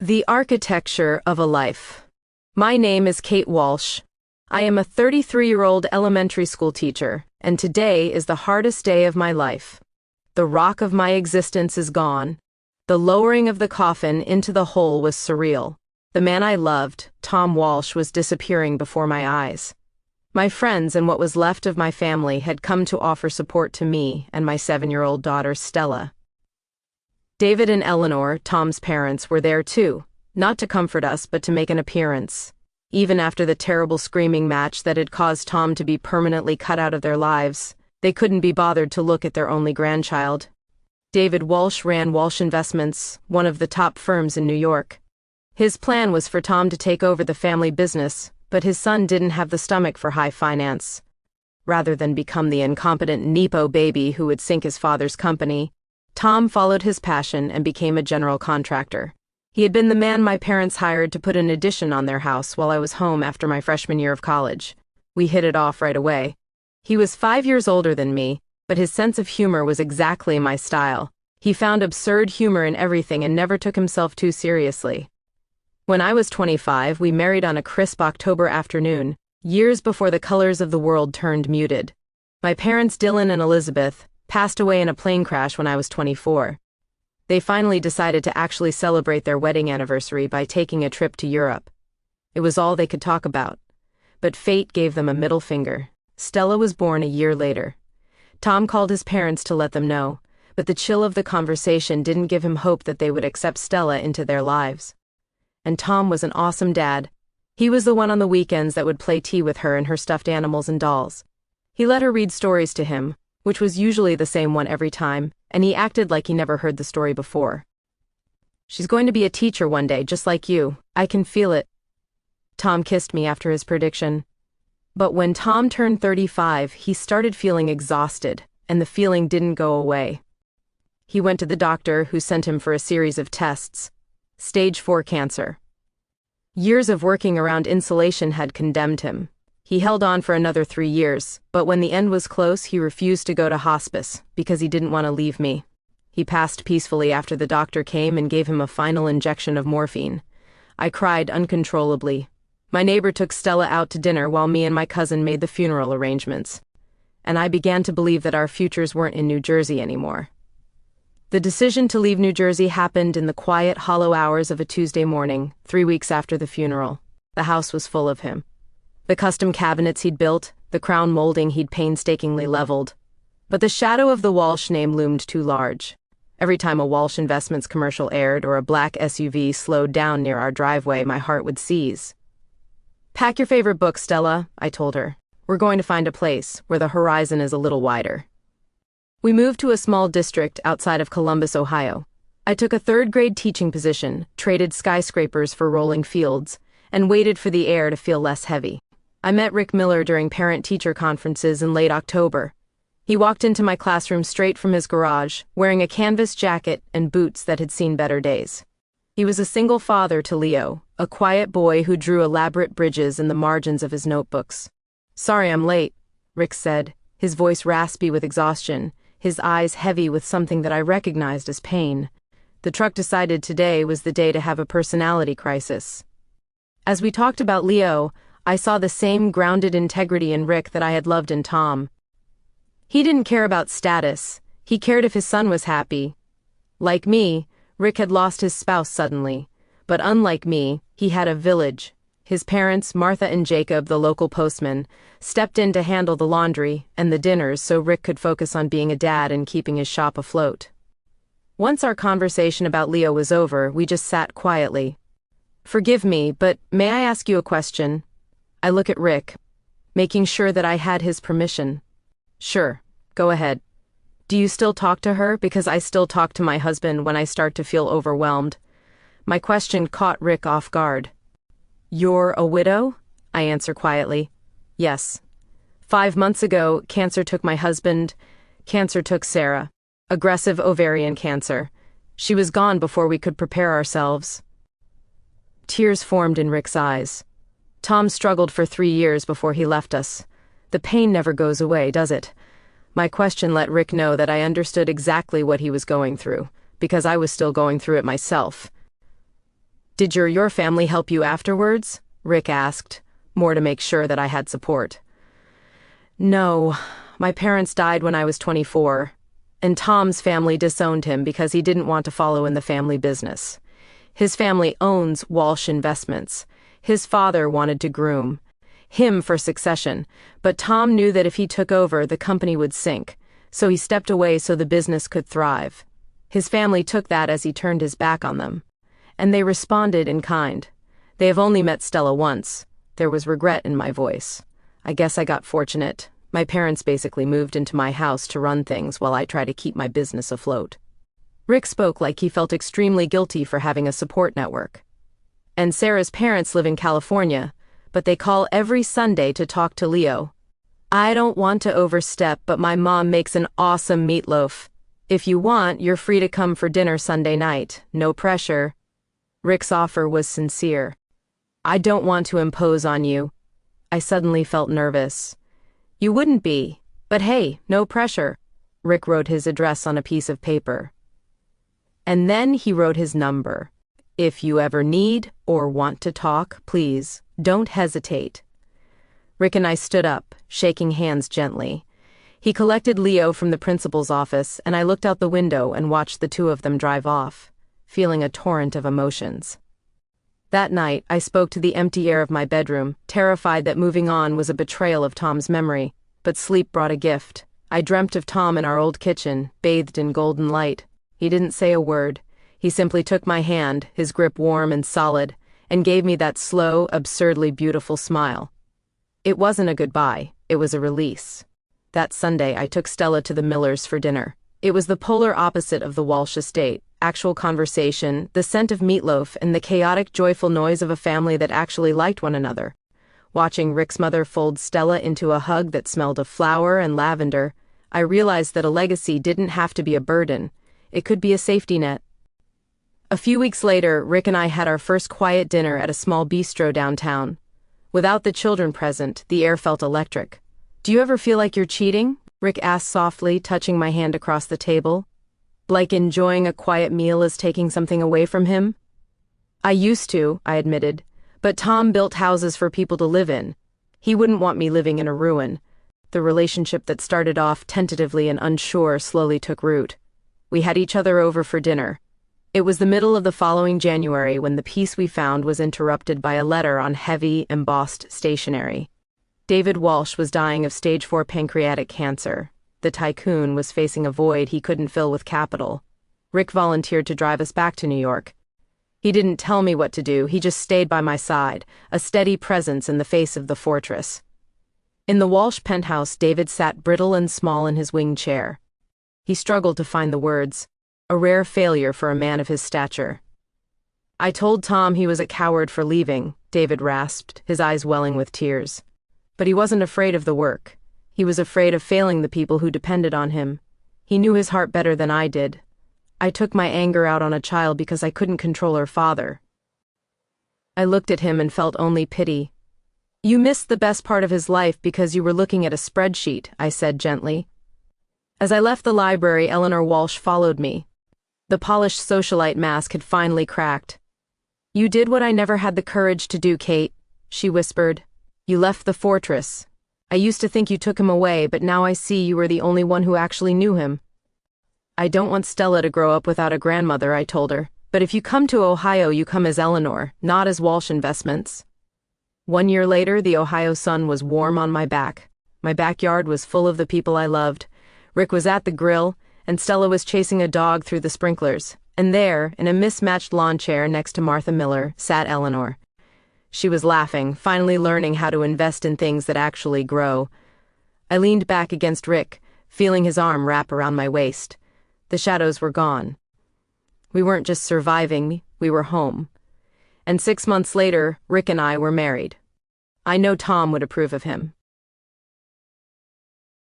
The Architecture of a Life. My name is Kate Walsh. I am a 33-year-old elementary school teacher, and today is the hardest day of my life. The rock of my existence is gone. The lowering of the coffin into the hole was surreal. The man I loved, Tom Walsh, was disappearing before my eyes. My friends and what was left of my family had come to offer support to me and my 7-year-old daughter, Stella. David and Eleanor, Tom's parents, were there too, not to comfort us but to make an appearance. Even after the terrible screaming match that had caused Tom to be permanently cut out of their lives, they couldn't be bothered to look at their only grandchild. David Walsh ran Walsh Investments, one of the top firms in New York. His plan was for Tom to take over the family business, but his son didn't have the stomach for high finance. Rather than become the incompetent Nepo baby who would sink his father's company, Tom followed his passion and became a general contractor. He had been the man my parents hired to put an addition on their house while I was home after my freshman year of college. We hit it off right away. He was 5 years older than me, but his sense of humor was exactly my style. He found absurd humor in everything and never took himself too seriously. When I was 25, we married on a crisp October afternoon, years before the colors of the world turned muted. My parents, Dylan and Elizabeth, passed away in a plane crash when I was 24. They finally decided to actually celebrate their wedding anniversary by taking a trip to Europe. It was all they could talk about. But fate gave them a middle finger. Stella was born a year later. Tom called his parents to let them know, but the chill of the conversation didn't give him hope that they would accept Stella into their lives. And Tom was an awesome dad. He was the one on the weekends that would play tea with her and her stuffed animals and dolls. He let her read stories to him, which was usually the same one every time, and he acted like he never heard the story before. "She's going to be a teacher one day, just like you. I can feel it." Tom kissed me after his prediction. But when Tom turned 35, he started feeling exhausted, and the feeling didn't go away. He went to the doctor, who sent him for a series of tests. Stage 4 cancer. Years of working around insulation had condemned him. He held on for another 3 years, but when the end was close, he refused to go to hospice because he didn't want to leave me. He passed peacefully after the doctor came and gave him a final injection of morphine. I cried uncontrollably. My neighbor took Stella out to dinner while me and my cousin made the funeral arrangements. And I began to believe that our futures weren't in New Jersey anymore. The decision to leave New Jersey happened in the quiet, hollow hours of a Tuesday morning, 3 weeks after the funeral. The house was full of him. The custom cabinets he'd built, the crown molding he'd painstakingly leveled. But the shadow of the Walsh name loomed too large. Every time a Walsh Investments commercial aired or a black SUV slowed down near our driveway, my heart would seize. "Pack your favorite book, Stella," I told her. "We're going to find a place where the horizon is a little wider." We moved to a small district outside of Columbus, Ohio. I took a third-grade teaching position, traded skyscrapers for rolling fields, and waited for the air to feel less heavy. I met Rick Miller during parent-teacher conferences in late October. He walked into my classroom straight from his garage, wearing a canvas jacket and boots that had seen better days. He was a single father to Leo, a quiet boy who drew elaborate bridges in the margins of his notebooks. "Sorry I'm late," Rick said, his voice raspy with exhaustion, his eyes heavy with something that I recognized as pain. The truck decided today was the day to have a personality crisis. As we talked about Leo, I saw the same grounded integrity in Rick that I had loved in Tom. He didn't care about status. He cared if his son was happy. Like me, Rick had lost his spouse suddenly. But unlike me, he had a village. His parents, Martha and Jacob, the local postman, stepped in to handle the laundry and the dinners so Rick could focus on being a dad and keeping his shop afloat. Once our conversation about Leo was over, we just sat quietly. "Forgive me, but may I ask you a question?" I look at Rick, making sure that I had his permission. "Sure, go ahead." "Do you still talk to her? Because I still talk to my husband when I start to feel overwhelmed." My question caught Rick off guard. "You're a widow?" I answer quietly. "Yes. 5 months ago, cancer took my husband. Cancer took Sarah. Aggressive ovarian cancer. She was gone before we could prepare ourselves." Tears formed in Rick's eyes. Tom struggled for 3 years before he left us. The pain never goes away, does it? My question let Rick know that I understood exactly what he was going through, because I was still going through it myself. Did your family help you afterwards? Rick asked, more to make sure that I had support. No, my parents died when I was 24, and Tom's family disowned him because he didn't want to follow in the family business. His family owns Walsh Investments. His father wanted to groom him for succession, but Tom knew that if he took over, the company would sink, so he stepped away so the business could thrive. His family took that as he turned his back on them, and they responded in kind. They have only met Stella once. There was regret in my voice. I guess I got fortunate. My parents basically moved into my house to run things while I try to keep my business afloat. Rick spoke like he felt extremely guilty for having a support network. And Sarah's parents live in California, but they call every Sunday to talk to Leo. I don't want to overstep, but my mom makes an awesome meatloaf. If you want, you're free to come for dinner Sunday night. No pressure. Rick's offer was sincere. I don't want to impose on you. I suddenly felt nervous. You wouldn't be, but hey, no pressure. Rick wrote his address on a piece of paper. And then he wrote his number. If you ever need or want to talk, please, don't hesitate. Rick and I stood up, shaking hands gently. He collected Leo from the principal's office, and I looked out the window and watched the two of them drive off, feeling a torrent of emotions. That night, I spoke to the empty air of my bedroom, terrified that moving on was a betrayal of Tom's memory, but sleep brought a gift. I dreamt of Tom in our old kitchen, bathed in golden light. He didn't say a word. He simply took my hand, his grip warm and solid, and gave me that slow, absurdly beautiful smile. It wasn't a goodbye, it was a release. That Sunday, I took Stella to the Millers for dinner. It was the polar opposite of the Walsh estate. Actual conversation, the scent of meatloaf, and the chaotic, joyful noise of a family that actually liked one another. Watching Rick's mother fold Stella into a hug that smelled of flower and lavender, I realized that a legacy didn't have to be a burden. It could be a safety net. A few weeks later, Rick and I had our first quiet dinner at a small bistro downtown. Without the children present, the air felt electric. Do you ever feel like you're cheating? Rick asked softly, touching my hand across the table. Like enjoying a quiet meal is taking something away from him? I used to, I admitted, but Tom built houses for people to live in. He wouldn't want me living in a ruin. The relationship that started off tentatively and unsure slowly took root. We had each other over for dinner. It was the middle of the following January when the peace we found was interrupted by a letter on heavy, embossed stationery. David Walsh was dying of stage 4 pancreatic cancer. The tycoon was facing a void he couldn't fill with capital. Rick volunteered to drive us back to New York. He didn't tell me what to do, he just stayed by my side, a steady presence in the face of the fortress. In the Walsh penthouse, David sat brittle and small in his wing chair. He struggled to find the words, a rare failure for a man of his stature. I told Tom he was a coward for leaving, David rasped, his eyes welling with tears. But he wasn't afraid of the work. He was afraid of failing the people who depended on him. He knew his heart better than I did. I took my anger out on a child because I couldn't control her father. I looked at him and felt only pity. You missed the best part of his life because you were looking at a spreadsheet, I said gently. As I left the library, Eleanor Walsh followed me. The polished socialite mask had finally cracked. You did what I never had the courage to do, Kate, she whispered. You left the fortress. I used to think you took him away, but now I see you were the only one who actually knew him. I don't want Stella to grow up without a grandmother, I told her. But if you come to Ohio, you come as Eleanor, not as Walsh Investments. 1 year later, the Ohio sun was warm on my back. My backyard was full of the people I loved. Rick was at the grill, and Stella was chasing a dog through the sprinklers. And there, in a mismatched lawn chair next to Martha Miller, sat Eleanor. She was laughing, finally learning how to invest in things that actually grow. I leaned back against Rick, feeling his arm wrap around my waist. The shadows were gone. We weren't just surviving, we were home. And 6 months later, Rick and I were married. I know Tom would approve of him.